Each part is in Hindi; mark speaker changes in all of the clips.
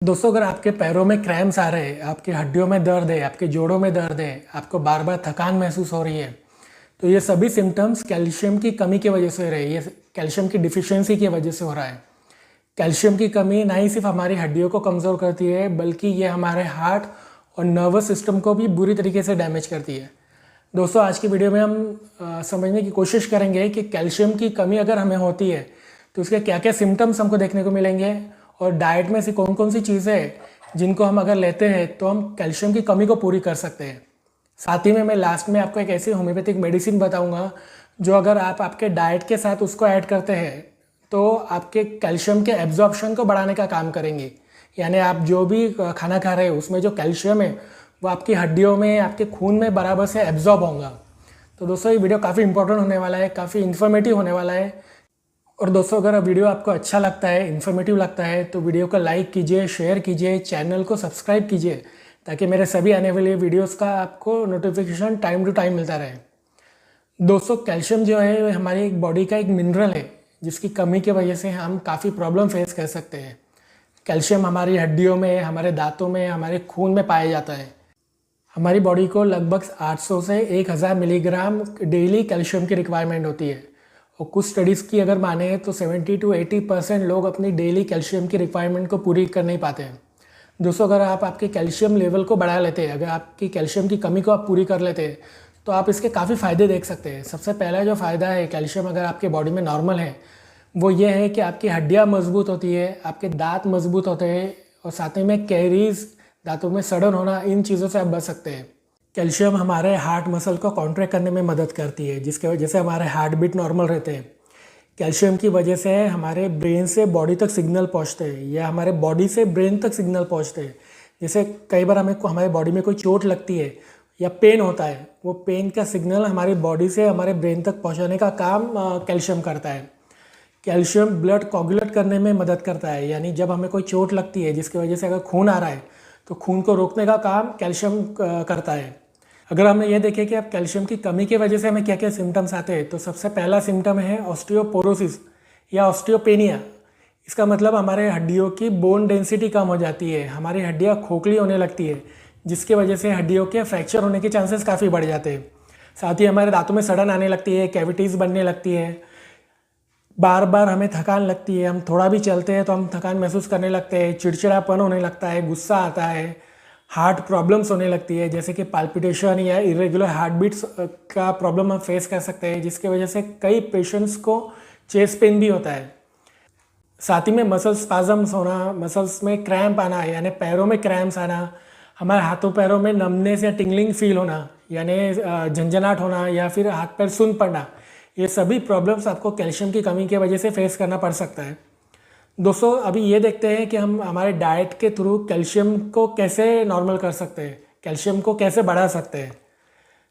Speaker 1: दोस्तों, अगर आपके पैरों में क्रैम्स आ रहे हैं, आपकी हड्डियों में दर्द है, आपके जोड़ों में दर्द है, आपको बार बार थकान महसूस हो रही है, तो ये सभी सिम्टम्स कैल्शियम की कमी की वजह से हो रहे हैं। ये कैल्शियम की डिफिशियंसी की वजह से हो रहा है। कैल्शियम की कमी ना ही सिर्फ हमारी हड्डियों को कमज़ोर करती है, बल्कि ये हमारे हार्ट और नर्वस सिस्टम को भी बुरी तरीके से डैमेज करती है। दोस्तों, आज की वीडियो में हम समझने की कोशिश करेंगे कि कैल्शियम की कमी अगर हमें होती है तो उसके क्या क्या सिम्टम्स हमको देखने को मिलेंगे, और डाइट में से कौन कौन सी चीज़ें हैं जिनको हम अगर लेते हैं तो हम कैल्शियम की कमी को पूरी कर सकते हैं। साथ ही में मैं लास्ट में आपको एक ऐसी होम्योपैथिक मेडिसिन बताऊंगा जो अगर आप आपके डाइट के साथ उसको ऐड करते हैं तो आपके कैल्शियम के एब्जॉर्प्शन को बढ़ाने का काम करेंगे। यानी आप जो भी खाना खा रहे हैं उसमें जो कैल्शियम है वो आपकी हड्डियों में, आपके खून में बराबर से एब्जॉर्ब होगा। तो दोस्तों, ये वीडियो काफ़ी इंपॉर्टेंट होने वाला है, काफ़ी इन्फॉर्मेटिव होने वाला है। और दोस्तों, अगर वीडियो आपको अच्छा लगता है, इन्फॉर्मेटिव लगता है, तो वीडियो को लाइक कीजिए, शेयर कीजिए, चैनल को सब्सक्राइब कीजिए, ताकि मेरे सभी आने वाले वीडियोस का आपको नोटिफिकेशन टाइम टू टाइम मिलता रहे। दोस्तों, कैल्शियम जो है वो हमारी बॉडी का एक मिनरल है जिसकी कमी की वजह से हम काफ़ी प्रॉब्लम फेस कर सकते हैं। कैल्शियम हमारी हड्डियों में, हमारे दांतों में, हमारे खून में पाया जाता है। हमारी बॉडी को लगभग 800 से 1000 मिलीग्राम डेली कैल्शियम की रिक्वायरमेंट होती है। और कुछ स्टडीज़ की अगर माने तो 70 to 80% लोग अपनी डेली कैल्शियम की रिक्वायरमेंट को पूरी कर नहीं पाते हैं। दोस्तों, अगर आप आपके कैल्शियम लेवल को बढ़ा लेते हैं, अगर आपकी कैल्शियम की कमी को आप पूरी कर लेते हैं, तो आप इसके काफ़ी फ़ायदे देख सकते हैं। सबसे पहला जो फ़ायदा है कैल्शियम अगर आपके बॉडी में नॉर्मल है, वो ये है कि आपकी हड्डियाँ मजबूत होती है, आपके दांत मजबूत होते हैं, और साथ ही में कैरीज, दांतों में सड़न होना, इन चीज़ों से आप बच सकते हैं। कैल्शियम हमारे हार्ट मसल को कॉन्ट्रैक्ट करने में मदद करती है, जिसके वजह से हमारे हार्ट बीट नॉर्मल रहते हैं। कैल्शियम की वजह से हमारे ब्रेन से बॉडी तक सिग्नल पहुंचते हैं, या हमारे बॉडी से ब्रेन तक सिग्नल पहुंचते हैं। जैसे कई बार हमारे बॉडी में कोई चोट लगती है या पेन होता है, वो पेन का सिग्नल हमारी बॉडी से हमारे ब्रेन तक पहुंचाने का काम कैल्शियम करता है। कैल्शियम ब्लड कोगुलेट करने में मदद करता है, यानी जब हमें कोई चोट लगती है जिसकी वजह से अगर खून आ रहा है तो खून को रोकने का काम कैल्शियम करता है। अगर हम ये देखें कि अब कैल्शियम की कमी की वजह से हमें क्या क्या सिम्टम्स आते हैं, तो सबसे पहला सिम्टम है ऑस्टियोपोरोसिस या ऑस्टियोपेनिया। इसका मतलब हमारे हड्डियों की बोन डेंसिटी कम हो जाती है, हमारी हड्डियाँ खोखली होने लगती है, जिसकी वजह से हड्डियों के फ्रैक्चर होने के चांसेस काफ़ी बढ़ जाते हैं। साथ ही हमारे दांतों में सड़न आने लगती है, कैविटीज़ बनने लगती है, बार बार हमें थकान लगती है, हम थोड़ा भी चलते हैं तो हम थकान महसूस करने लगते हैं, चिड़चिड़ापन होने लगता है, गुस्सा आता है, हार्ट प्रॉब्लम्स होने लगती है, जैसे कि पाल्पिटेशन या इरेगुलर हार्ट बीट्स का प्रॉब्लम हम फेस कर सकते हैं, जिसकी वजह से कई पेशेंट्स को चेस्ट पेन भी होता है। साथ ही में मसल स्पाजम्स होना, मसल्स में क्रैम्प आना, यानी पैरों में क्रैम्प्स आना, हमारे हाथों पैरों में नमनेस या टिंगलिंग फील होना, यानी झंझनाहट होना, या फिर हाथ पैर सुन्न पड़ना, ये सभी प्रॉब्लम्स आपको कैल्शियम की कमी की वजह से फेस करना पड़ सकता है। दोस्तों, अभी ये देखते हैं कि हम हमारे डाइट के थ्रू कैल्शियम को कैसे नॉर्मल कर सकते हैं, कैल्शियम को कैसे बढ़ा सकते हैं।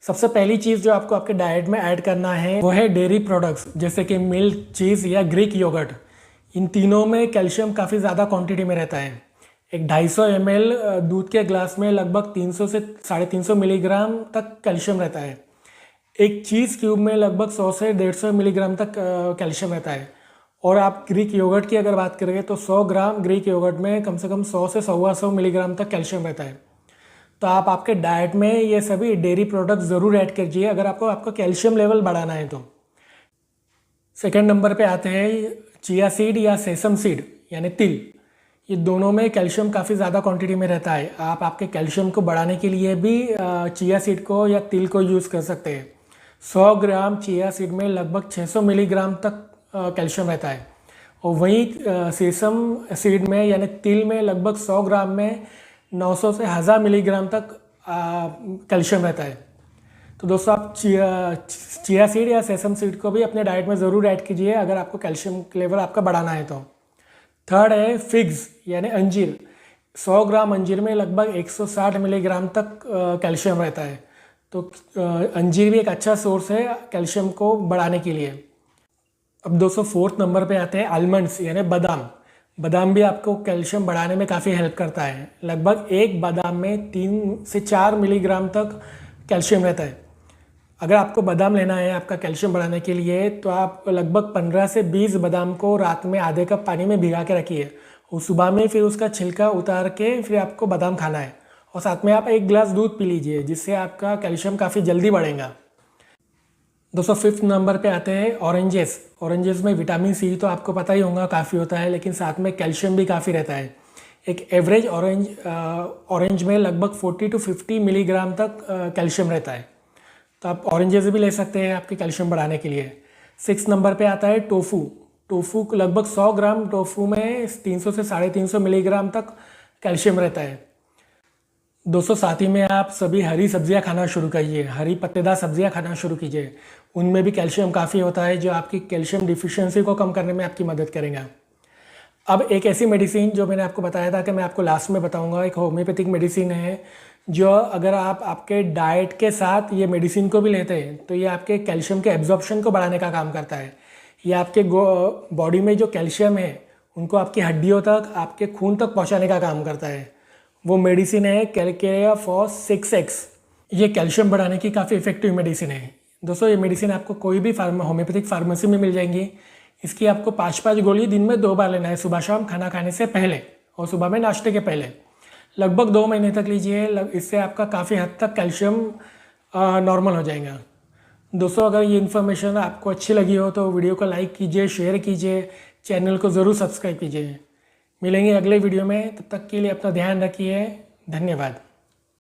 Speaker 1: सबसे पहली चीज़ जो आपको आपके डाइट में ऐड करना है वो है डेयरी प्रोडक्ट्स, जैसे कि मिल्क, चीज़ या ग्रीक योगर्ट। इन तीनों में कैल्शियम काफ़ी ज़्यादा क्वांटिटी में रहता है। एक 250 ml दूध के ग्लास में लगभग 300 से 350 मिलीग्राम तक कैल्शियम रहता है। एक चीज़ क्यूब में लगभग 100 से 150 मिलीग्राम तक कैल्शियम रहता है। और आप ग्रीक योगर्ट की अगर बात करेंगे तो 100 ग्राम ग्रीक योगर्ट में कम से कम 100 से 125 मिलीग्राम तक कैल्शियम रहता है। तो आप आपके डाइट में ये सभी डेयरी प्रोडक्ट्स ज़रूर ऐड कीजिए अगर आपको आपका कैल्शियम लेवल बढ़ाना है तो। सेकंड नंबर पे आते हैं चिया सीड या सेसम सीड, यानी तिल। ये दोनों में कैल्शियम काफ़ी ज़्यादा क्वांटिटी में रहता है। आप आपके कैल्शियम को बढ़ाने के लिए भी चिया सीड को या तिल को यूज़ कर सकते हैं। 100 ग्राम चिया सीड में लगभग 600 मिलीग्राम तक कैल्शियम रहता है, और वहीं सेसम सीड में यानी तिल में लगभग 100 ग्राम में 900 से 1000 मिलीग्राम तक कैल्शियम रहता है। तो दोस्तों, आप चिया सीड या सेसम सीड को भी अपने डाइट में ज़रूर ऐड कीजिए अगर आपको कैल्शियम लेवल आपका बढ़ाना है तो। थर्ड है फिग्स यानी अंजीर। 100 ग्राम अंजीर में लगभग 160 मिलीग्राम तक कैल्शियम रहता है। तो अंजीर भी एक अच्छा सोर्स है कैल्शियम को बढ़ाने के लिए। अब दोस्तों, फोर्थ नंबर पे आते हैं आलमंड्स यानी बादाम। बादाम भी आपको कैल्शियम बढ़ाने में काफ़ी हेल्प करता है। लगभग एक बादाम में 3 से 4 मिलीग्राम तक कैल्शियम रहता है। अगर आपको बादाम लेना है आपका कैल्शियम बढ़ाने के लिए, तो आप लगभग 15 से 20 बादाम को रात में आधे कप पानी में भिगा के रखिए वो सुबह में फिर उसका छिलका उतार के फिर आपको बादाम खाना है, और साथ में आप 1 गिलास दूध पी लीजिए, जिससे आपका कैल्शियम काफ़ी जल्दी बढ़ेगा। दोस्तों 5th नंबर पे आते हैं ऑरेंजेस। ऑरेंजेस में विटामिन सी तो आपको पता ही होगा काफ़ी होता है, लेकिन साथ में कैल्शियम भी काफ़ी रहता है। एक एवरेज ऑरेंज में लगभग 40 to 50 मिलीग्राम तक कैल्शियम रहता है, तो आप ऑरेंजेस भी ले सकते हैं आपके कैल्शियम बढ़ाने के लिए। 6 नंबर पे आता है टोफू। टोफू लगभग 100 ग्राम टोफू में 300 से 350 मिलीग्राम तक कैल्शियम रहता है। दोस्तों साथ ही में आप सभी हरी सब्जियां खाना शुरू कीजिए, हरी पत्तेदार सब्जियां खाना शुरू कीजिए, उनमें भी कैल्शियम काफ़ी होता है, जो आपकी कैल्शियम डिफिशियंसी को कम करने में आपकी मदद करेगा। अब एक ऐसी मेडिसिन जो मैंने आपको बताया था कि मैं आपको लास्ट में बताऊंगा, एक होम्योपैथिक मेडिसिन है, जो अगर आप आपके डाइट के साथ ये मेडिसिन को भी लेते हैं तो ये आपके कैल्शियम के एब्जॉर्प्शन को बढ़ाने का काम करता है। ये आपके बॉडी में जो कैल्शियम है उनको आपकी हड्डियों तक, आपके खून तक पहुँचाने का काम करता है। वो मेडिसिन है कैलकेरिया फॉस 6X। ये कैल्शियम बढ़ाने की काफ़ी इफेक्टिव मेडिसिन है। दोस्तों ये मेडिसिन आपको कोई भी होम्योपैथिक फार्मेसी में मिल जाएंगी। इसकी आपको 5-5 गोली दिन में 2 बार लेना है, सुबह शाम खाना खाने से पहले और सुबह में नाश्ते के पहले। लगभग 2 महीने तक लीजिए, इससे आपका काफ़ी हद तक कैल्शियम नॉर्मल हो जाएगा। दोस्तों अगर ये इन्फॉर्मेशन आपको अच्छी लगी हो तो वीडियो को लाइक कीजिए, शेयर कीजिए, चैनल को ज़रूर सब्सक्राइब कीजिए। मिलेंगे अगले वीडियो में, तब तक के लिए अपना ध्यान रखिए। धन्यवाद।